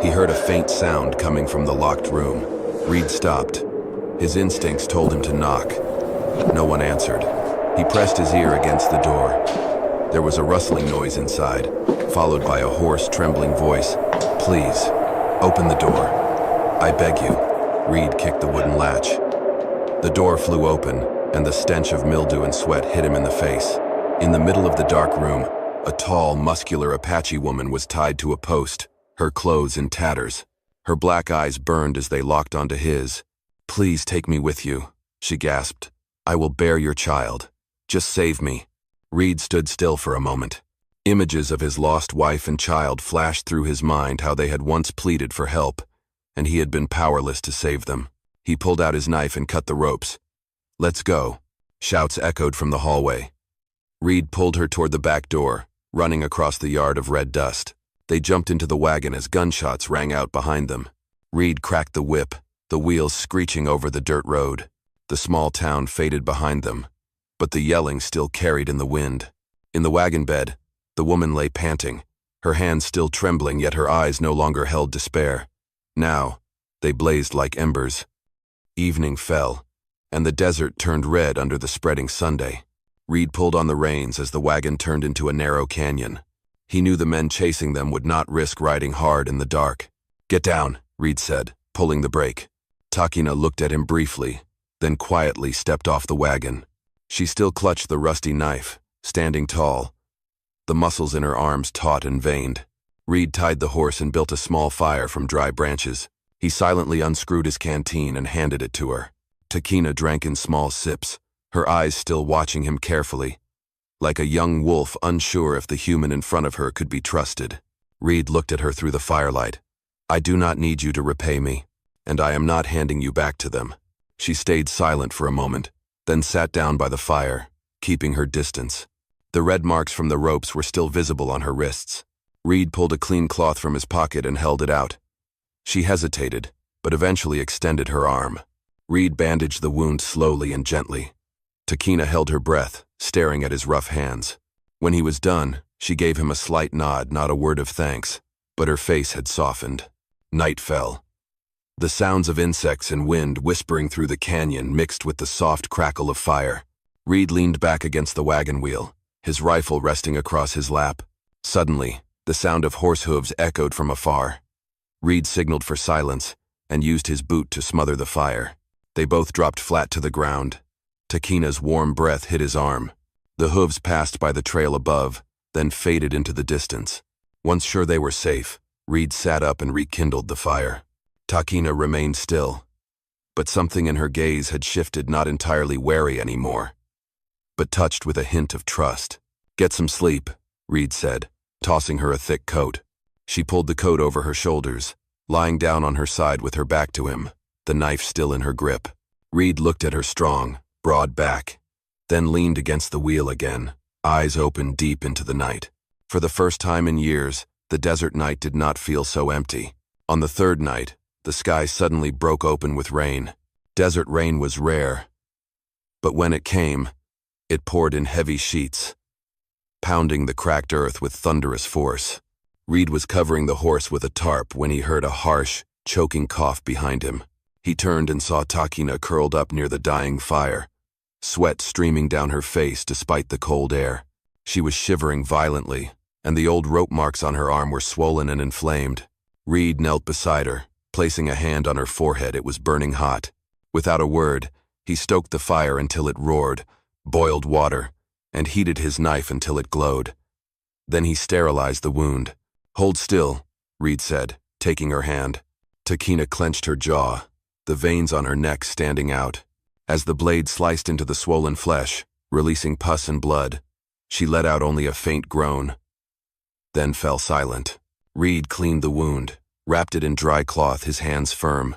He heard a faint sound coming from the locked room. Reed stopped. His instincts told him to knock. No one answered. He pressed his ear against the door. There was a rustling noise inside, followed by a hoarse, trembling voice. "Please, open the door. I beg you." Reed kicked the wooden latch. The door flew open, and the stench of mildew and sweat hit him in the face. In the middle of the dark room, a tall, muscular Apache woman was tied to a post, her clothes in tatters. Her black eyes burned as they locked onto his. "Please take me with you," she gasped. "I will bear your child. Just save me." Reed stood still for a moment. Images of his lost wife and child flashed through his mind, how they had once pleaded for help, and he had been powerless to save them. He pulled out his knife and cut the ropes. "Let's go." Shouts echoed from the hallway. Reed pulled her toward the back door, running across the yard of red dust. They jumped into the wagon as gunshots rang out behind them. Reed cracked the whip, the wheels screeching over the dirt road. The small town faded behind them, but the yelling still carried in the wind. In the wagon bed, the woman lay panting, her hands still trembling, yet her eyes no longer held despair. Now, they blazed like embers. Evening fell, and the desert turned red under the spreading Sunday. Reed pulled on the reins as the wagon turned into a narrow canyon. He knew the men chasing them would not risk riding hard in the dark. "Get down," Reed said, pulling the brake. Takina looked at him briefly, then quietly stepped off the wagon. She still clutched the rusty knife, standing tall, the muscles in her arms taut and veined. Reed tied the horse and built a small fire from dry branches. He silently unscrewed his canteen and handed it to her. Takina drank in small sips, her eyes still watching him carefully, like a young wolf unsure if the human in front of her could be trusted. Reed looked at her through the firelight. "I do not need you to repay me, and I am not handing you back to them." She stayed silent for a moment, then sat down by the fire, keeping her distance. The red marks from the ropes were still visible on her wrists. Reed pulled a clean cloth from his pocket and held it out. She hesitated, but eventually extended her arm. Reed bandaged the wound slowly and gently. Takina held her breath, staring at his rough hands. When he was done, she gave him a slight nod, not a word of thanks, but her face had softened. Night fell. The sounds of insects and wind whispering through the canyon mixed with the soft crackle of fire. Reed leaned back against the wagon wheel, his rifle resting across his lap. Suddenly, the sound of horse hooves echoed from afar. Reed signaled for silence and used his boot to smother the fire. They both dropped flat to the ground. Takina's warm breath hit his arm. The hooves passed by the trail above, then faded into the distance. Once sure they were safe, Reed sat up and rekindled the fire. Takina remained still, but something in her gaze had shifted, not entirely wary anymore, but touched with a hint of trust. "Get some sleep," Reed said, tossing her a thick coat. She pulled the coat over her shoulders, lying down on her side with her back to him, the knife still in her grip. Reed looked at her strong, broad back, then leaned against the wheel again, eyes open deep into the night. For the first time in years, the desert night did not feel so empty. On the third night, the sky suddenly broke open with rain. Desert rain was rare, but when it came, it poured in heavy sheets, pounding the cracked earth with thunderous force. Reed was covering the horse with a tarp when he heard a harsh, choking cough behind him. He turned and saw Takina curled up near the dying fire, sweat streaming down her face despite the cold air. She was shivering violently, and the old rope marks on her arm were swollen and inflamed. Reed knelt beside her, placing a hand on her forehead. It was burning hot. Without a word, he stoked the fire until it roared, boiled water, and heated his knife until it glowed. Then he sterilized the wound. "Hold still," Reed said, taking her hand. Takina clenched her jaw, the veins on her neck standing out. As the blade sliced into the swollen flesh, releasing pus and blood, she let out only a faint groan, then fell silent. Reed cleaned the wound, wrapped it in dry cloth, his hands firm,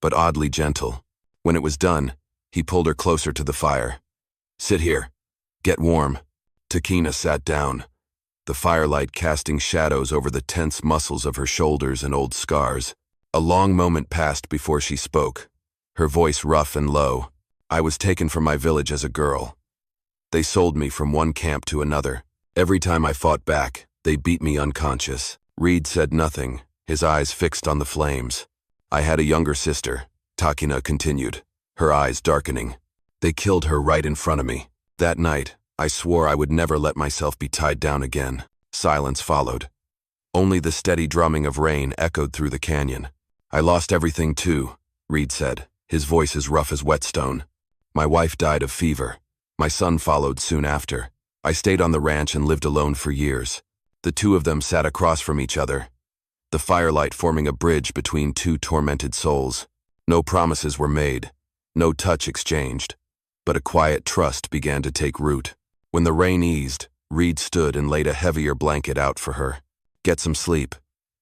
but oddly gentle. When it was done, he pulled her closer to the fire. "Sit here. Get warm." Takina sat down, the firelight casting shadows over the tense muscles of her shoulders and old scars. A long moment passed before she spoke, her voice rough and low. "I was taken from my village as a girl. They sold me from one camp to another. Every time I fought back, they beat me unconscious." Reed said nothing, his eyes fixed on the flames. I had a younger sister, Takina continued, her eyes darkening. They killed her right in front of me. That night, I swore I would never let myself be tied down again. Silence followed. Only the steady drumming of rain echoed through the canyon. I lost everything too, Reed said, his voice as rough as whetstone. My wife died of fever. My son followed soon after. I stayed on the ranch and lived alone for years. The two of them sat across from each other, the firelight forming a bridge between two tormented souls. No promises were made, no touch exchanged, but a quiet trust began to take root. When the rain eased, Reed stood and laid a heavier blanket out for her. Get some sleep.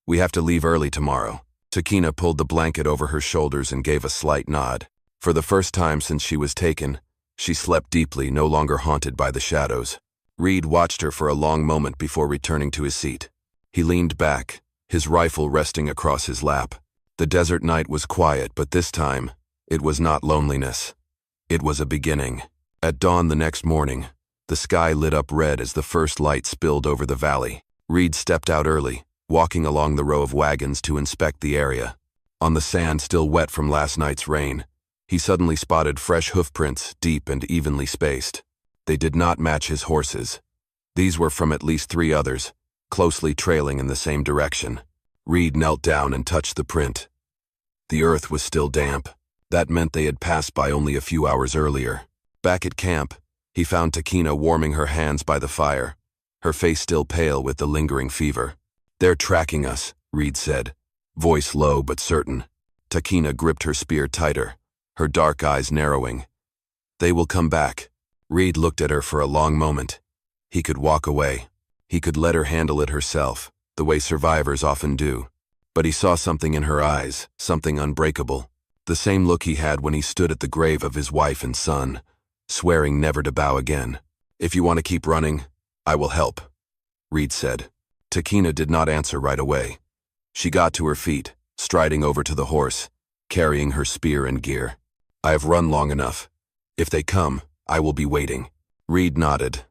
We have to leave early tomorrow. Takina pulled the blanket over her shoulders and gave a slight nod. For the first time since she was taken, she slept deeply, no longer haunted by the shadows. Reed watched her for a long moment before returning to his seat. He leaned back, his rifle resting across his lap. The desert night was quiet, but this time, it was not loneliness. It was a beginning. At dawn the next morning, the sky lit up red as the first light spilled over the valley. Reed stepped out early, walking along the row of wagons to inspect the area. On the sand still wet from last night's rain, he suddenly spotted fresh hoofprints, deep and evenly spaced. They did not match his horses. These were from at least 3 others, closely trailing in the same direction. Reed knelt down and touched the print. The earth was still damp. That meant they had passed by only a few hours earlier. Back at camp, he found Takina warming her hands by the fire, her face still pale with the lingering fever. They're tracking us, Reed said, voice low but certain. Takina gripped her spear tighter, her dark eyes narrowing. They will come back. Reed looked at her for a long moment. He could walk away. He could let her handle it herself, the way survivors often do. But he saw something in her eyes, something unbreakable. The same look he had when he stood at the grave of his wife and son, swearing never to bow again. If you want to keep running, I will help, Reed said. Takina did not answer right away. She got to her feet, striding over to the horse, carrying her spear and gear. I have run long enough. If they come, I will be waiting. Reed nodded.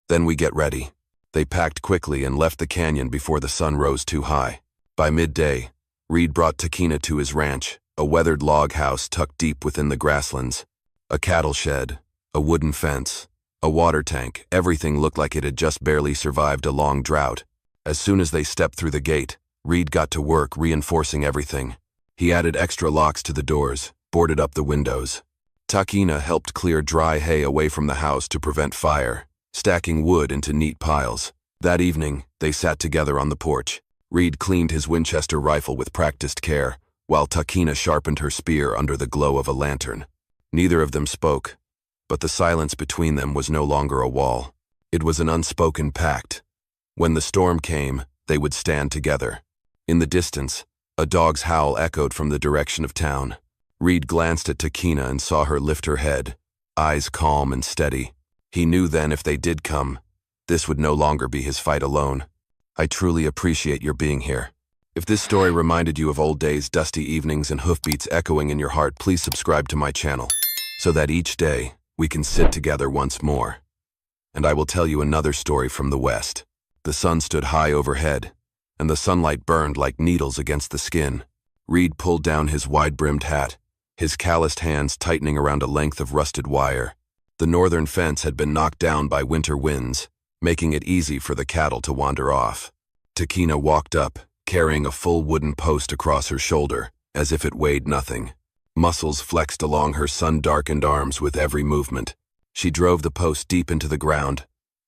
Then we get ready. They packed quickly and left the canyon before the sun rose too high. By midday, Reed brought Takina to his ranch, a weathered log house tucked deep within the grasslands. A cattle shed, a wooden fence, a water tank, everything looked like it had just barely survived a long drought. As soon as they stepped through the gate, Reed got to work reinforcing everything. He added extra locks to the doors, boarded up the windows. Takina helped clear dry hay away from the house to prevent fire, stacking wood into neat piles. That evening, they sat together on the porch. Reed cleaned his Winchester rifle with practiced care, while Takina sharpened her spear under the glow of a lantern. Neither of them spoke, but the silence between them was no longer a wall. It was an unspoken pact. When the storm came, they would stand together. In the distance, a dog's howl echoed from the direction of town. Reed glanced at Takina and saw her lift her head, eyes calm and steady. He knew then if they did come, this would no longer be his fight alone. I truly appreciate your being here. If this story reminded you of old days, dusty evenings, and hoofbeats echoing in your heart, please subscribe to my channel, so that each day we can sit together once more. And I will tell you another story from the west. The sun stood high overhead, and the sunlight burned like needles against the skin. Reed pulled down his wide-brimmed hat, his calloused hands tightening around a length of rusted wire. The northern fence had been knocked down by winter winds, making it easy for the cattle to wander off. Takina walked up, carrying a full wooden post across her shoulder, as if it weighed nothing. Muscles flexed along her sun-darkened arms with every movement. She drove the post deep into the ground,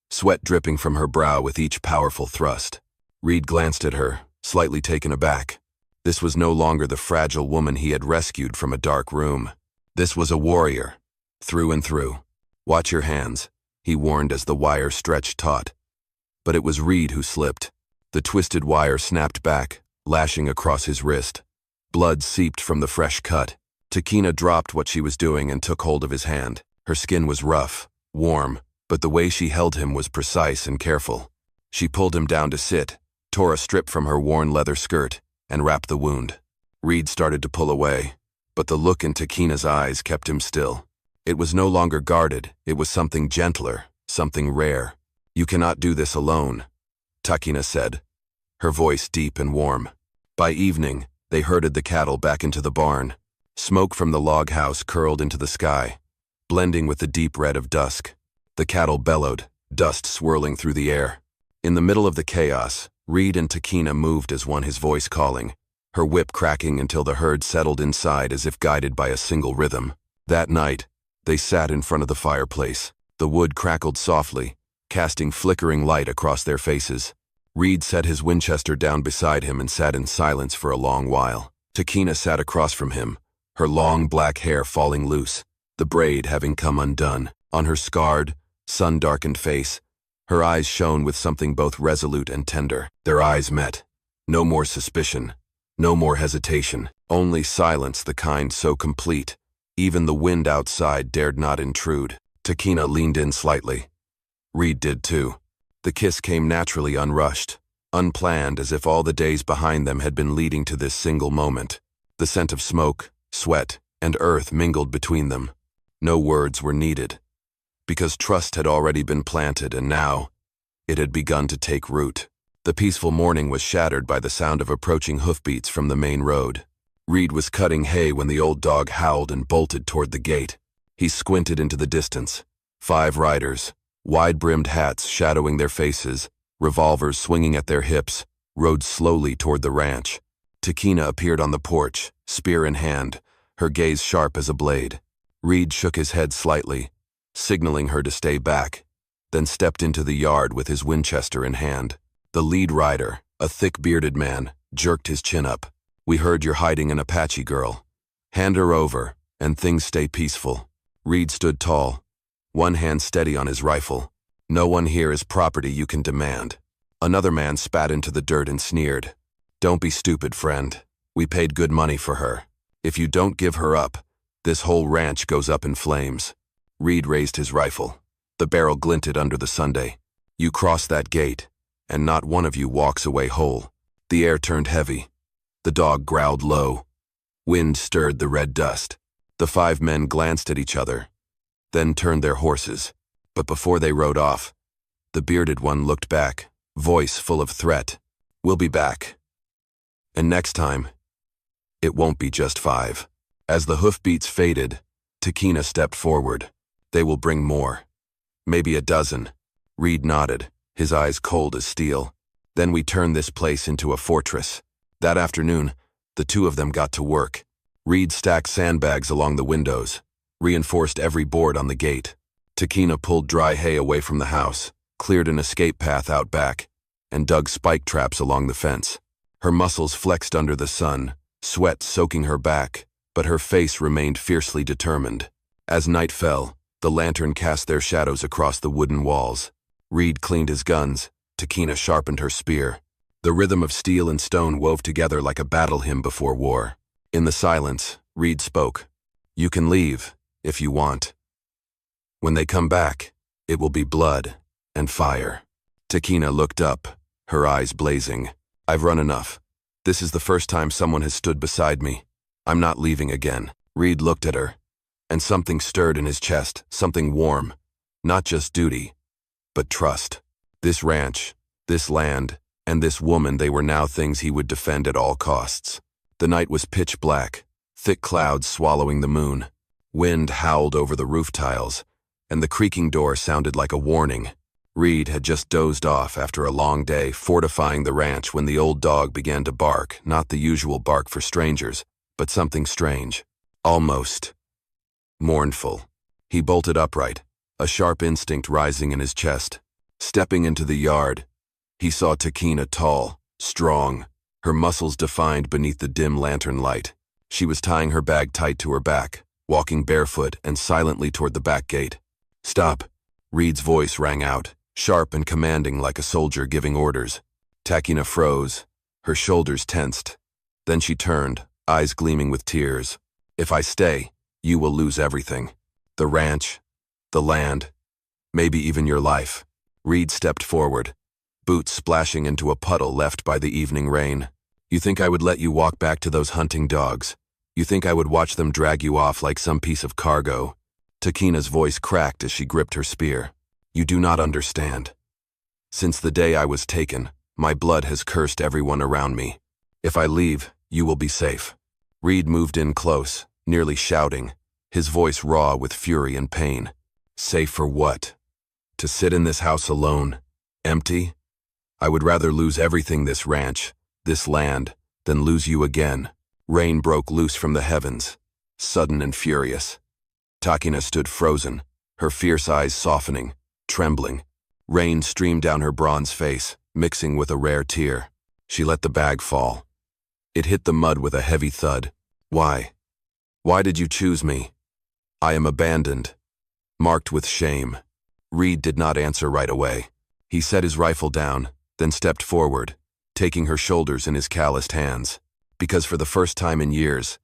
sweat dripping from her brow with each powerful thrust. Reed glanced at her, slightly taken aback. This was no longer the fragile woman he had rescued from a dark room. This was a warrior, through and through. Watch your hands, he warned as the wire stretched taut. But it was Reed who slipped. The twisted wire snapped back, lashing across his wrist. Blood seeped from the fresh cut. Takina dropped what she was doing and took hold of his hand. Her skin was rough, warm, but the way she held him was precise and careful. She pulled him down to sit, tore a strip from her worn leather skirt, and wrapped the wound. Reed started to pull away, but the look in Takina's eyes kept him still. It was no longer guarded, it was something gentler, something rare. You cannot do this alone, Takina said, her voice deep and warm. By evening, they herded the cattle back into the barn. Smoke from the log house curled into the sky, blending with the deep red of dusk. The cattle bellowed, dust swirling through the air. In the middle of the chaos, Reed and Takina moved as one, his voice calling, her whip cracking until the herd settled inside as if guided by a single rhythm. That night, they sat in front of the fireplace. The wood crackled softly, casting flickering light across their faces. Reed set his Winchester down beside him and sat in silence for a long while. Takina sat across from him, her long black hair falling loose, the braid having come undone. On her scarred, sun-darkened face, her eyes shone with something both resolute and tender. Their eyes met. No more suspicion, no more hesitation, only silence, the kind so complete, even the wind outside dared not intrude. Takina leaned in slightly. Reed did too. The kiss came naturally, unrushed, unplanned, as if all the days behind them had been leading to this single moment. The scent of smoke, sweat, and earth mingled between them. No words were needed, because trust had already been planted, and now it had begun to take root. The peaceful morning was shattered by the sound of approaching hoofbeats from the main road. Reed was cutting hay when the old dog howled and bolted toward the gate. He squinted into the distance. 5 riders, wide-brimmed hats shadowing their faces, revolvers swinging at their hips, rode slowly toward the ranch. Takina appeared on the porch, spear in hand, her gaze sharp as a blade. Reed shook his head slightly, signaling her to stay back, then stepped into the yard with his Winchester in hand. The lead rider, a thick-bearded man, jerked his chin up. "We heard you're hiding an Apache girl. Hand her over, and things stay peaceful." Reed stood tall, one hand steady on his rifle. "No one here is property you can demand." Another man spat into the dirt and sneered. "Don't be stupid, friend. We paid good money for her. If you don't give her up, this whole ranch goes up in flames." Reed raised his rifle. The barrel glinted under the Sunday. "You cross that gate, and not one of you walks away whole." The air turned heavy. The dog growled low. Wind stirred the red dust. The 5 men glanced at each other, then turned their horses. But before they rode off, the bearded one looked back, voice full of threat. "We'll be back. And next time, it won't be just 5. As the hoofbeats faded, Takina stepped forward. "They will bring more. Maybe a dozen." Reed nodded, his eyes cold as steel. "Then we turn this place into a fortress." That afternoon, the 2 of them got to work. Reed stacked sandbags along the windows, reinforced every board on the gate. Takina pulled dry hay away from the house, cleared an escape path out back, and dug spike traps along the fence. Her muscles flexed under the sun, sweat soaking her back, but her face remained fiercely determined. As night fell, the lantern cast their shadows across the wooden walls. Reed cleaned his guns, Takina sharpened her spear. The rhythm of steel and stone wove together like a battle hymn before war. In the silence, Reed spoke. "You can leave, if you want. When they come back, it will be blood and fire." Takina looked up, her eyes blazing. "I've run enough. This is the first time someone has stood beside me. I'm not leaving again." Reed looked at her, and something stirred in his chest, something warm. Not just duty, but trust. This ranch, this land, and this woman, they were now things he would defend at all costs. The night was pitch black, thick clouds swallowing the moon. Wind howled over the roof tiles, and the creaking door sounded like a warning. Reed had just dozed off after a long day fortifying the ranch when the old dog began to bark, not the usual bark for strangers, but something strange, almost mournful. He bolted upright, a sharp instinct rising in his chest. Stepping into the yard, he saw Takina tall, strong, her muscles defined beneath the dim lantern light. She was tying her bag tight to her back, walking barefoot and silently toward the back gate. "Stop!" Reed's voice rang out, sharp and commanding like a soldier giving orders. Takina froze, her shoulders tensed. Then she turned, eyes gleaming with tears. "If I stay, you will lose everything. The ranch, the land, maybe even your life." Reed stepped forward, boots splashing into a puddle left by the evening rain. "You think I would let you walk back to those hunting dogs? You think I would watch them drag you off like some piece of cargo?" Takina's voice cracked as she gripped her spear. "You do not understand. Since the day I was taken, my blood has cursed everyone around me. If I leave, you will be safe. Reed moved in close, nearly shouting, his voice raw with fury and pain. Safe for what? To sit in this house alone, empty? I would rather lose everything, this ranch, this land, than lose you again. Rain broke loose from the heavens, sudden and furious. Takina stood frozen, her fierce eyes softening, trembling. Rain streamed down her bronze face, mixing with a rare tear. She let the bag fall. It hit the mud with a heavy thud. Why? Why did you choose me? I am abandoned. Marked with shame. Reed did not answer right away. He set his rifle down, then stepped forward, taking her shoulders in his calloused hands. Because for the first time in years,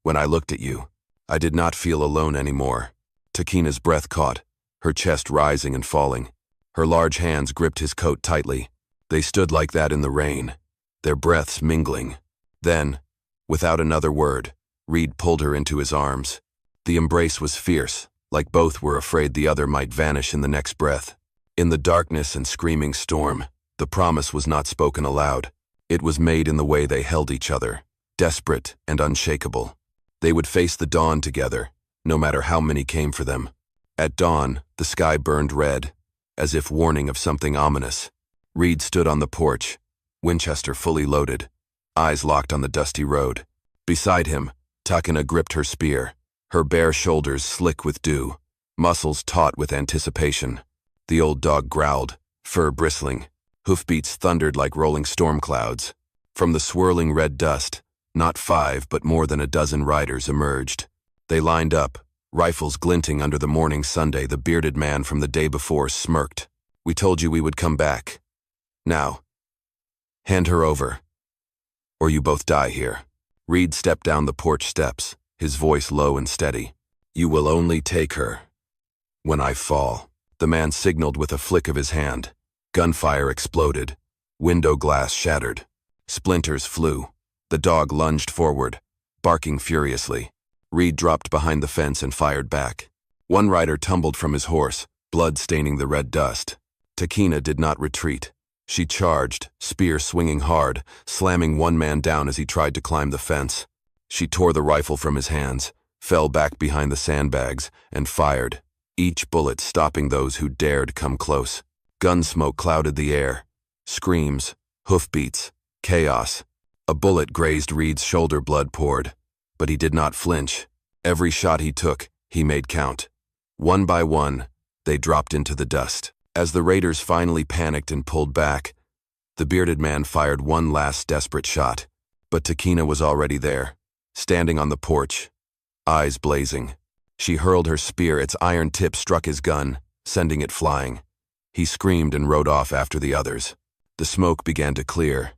when I looked at you, I did not feel alone anymore. Takina's breath caught, her chest rising and falling. Her large hands gripped his coat tightly. They stood like that in the rain, their breaths mingling. Then, without another word, Reed pulled her into his arms. The embrace was fierce, like both were afraid the other might vanish in the next breath. In the darkness and screaming storm, the promise was not spoken aloud. It was made in the way they held each other, desperate and unshakable. They would face the dawn together, no matter how many came for them. At dawn, the sky burned red, as if warning of something ominous. Reed stood on the porch, Winchester fully loaded, eyes locked on the dusty road. Beside him, Takina gripped her spear, her bare shoulders slick with dew, muscles taut with anticipation. The old dog growled, fur bristling. Hoofbeats thundered like rolling storm clouds. From the swirling red dust, not 5 but more than a dozen riders emerged. They lined up, rifles glinting under the morning Sunday. The bearded man from the day before smirked. We told you we would come back. Now, hand her over, or you both die here. Reed stepped down the porch steps, his voice low and steady. You will only take her when I fall. The man signaled with a flick of his hand. Gunfire exploded. Window glass shattered. Splinters flew. The dog lunged forward, barking furiously. Reed dropped behind the fence and fired back. One rider tumbled from his horse, blood staining the red dust. Takina did not retreat. She charged, spear swinging hard, slamming one man down as he tried to climb the fence. She tore the rifle from his hands, fell back behind the sandbags, and fired, each bullet stopping those who dared come close. Gunsmoke clouded the air. Screams, hoofbeats, chaos. A bullet grazed Reed's shoulder, blood poured. But he did not flinch. Every shot he took, he made count. One by one, they dropped into the dust. As the raiders finally panicked and pulled back, the bearded man fired one last desperate shot. But Takina was already there, standing on the porch, eyes blazing. She hurled her spear. Its iron tip struck his gun, sending it flying. He screamed and rode off after the others. The smoke began to clear.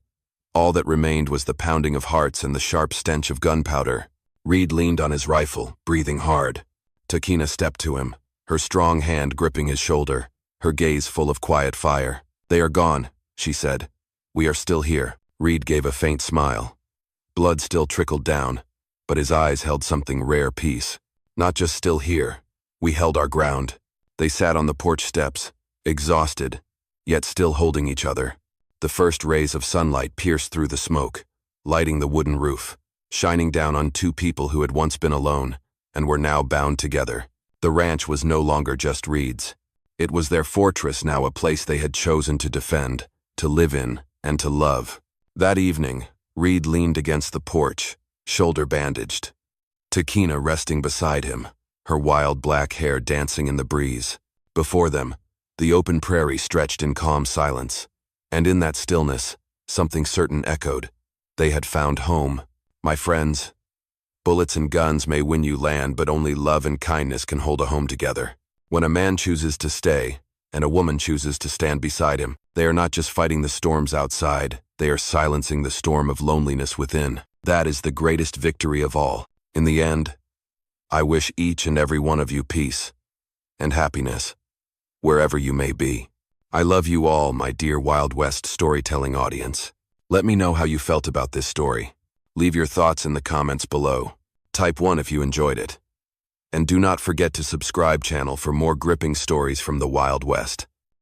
All that remained was the pounding of hearts and the sharp stench of gunpowder. Reed leaned on his rifle, breathing hard. Takina stepped to him, her strong hand gripping his shoulder, her gaze full of quiet fire. They are gone, she said. We are still here. Reed gave a faint smile. Blood still trickled down, but his eyes held something rare peace. Not just still here. We held our ground. They sat on the porch steps, exhausted, yet still holding each other. The first rays of sunlight pierced through the smoke, lighting the wooden roof, shining down on two people who had once been alone and were now bound together. The ranch was no longer just Reed's. It was their fortress now, a place they had chosen to defend, to live in, and to love. That evening, Reed leaned against the porch, shoulder bandaged. Takina resting beside him, her wild black hair dancing in the breeze. Before them, the open prairie stretched in calm silence. And in that stillness, something certain echoed. They had found home. My friends, bullets and guns may win you land, but only love and kindness can hold a home together. When a man chooses to stay, and a woman chooses to stand beside him, they are not just fighting the storms outside, they are silencing the storm of loneliness within. That is the greatest victory of all. In the end, I wish each and every one of you peace and happiness, wherever you may be. I love you all, my dear Wild West storytelling audience. Let me know how you felt about this story. Leave your thoughts in the comments below. Type 1 if you enjoyed it. And do not forget to subscribe channel for more gripping stories from the Wild West.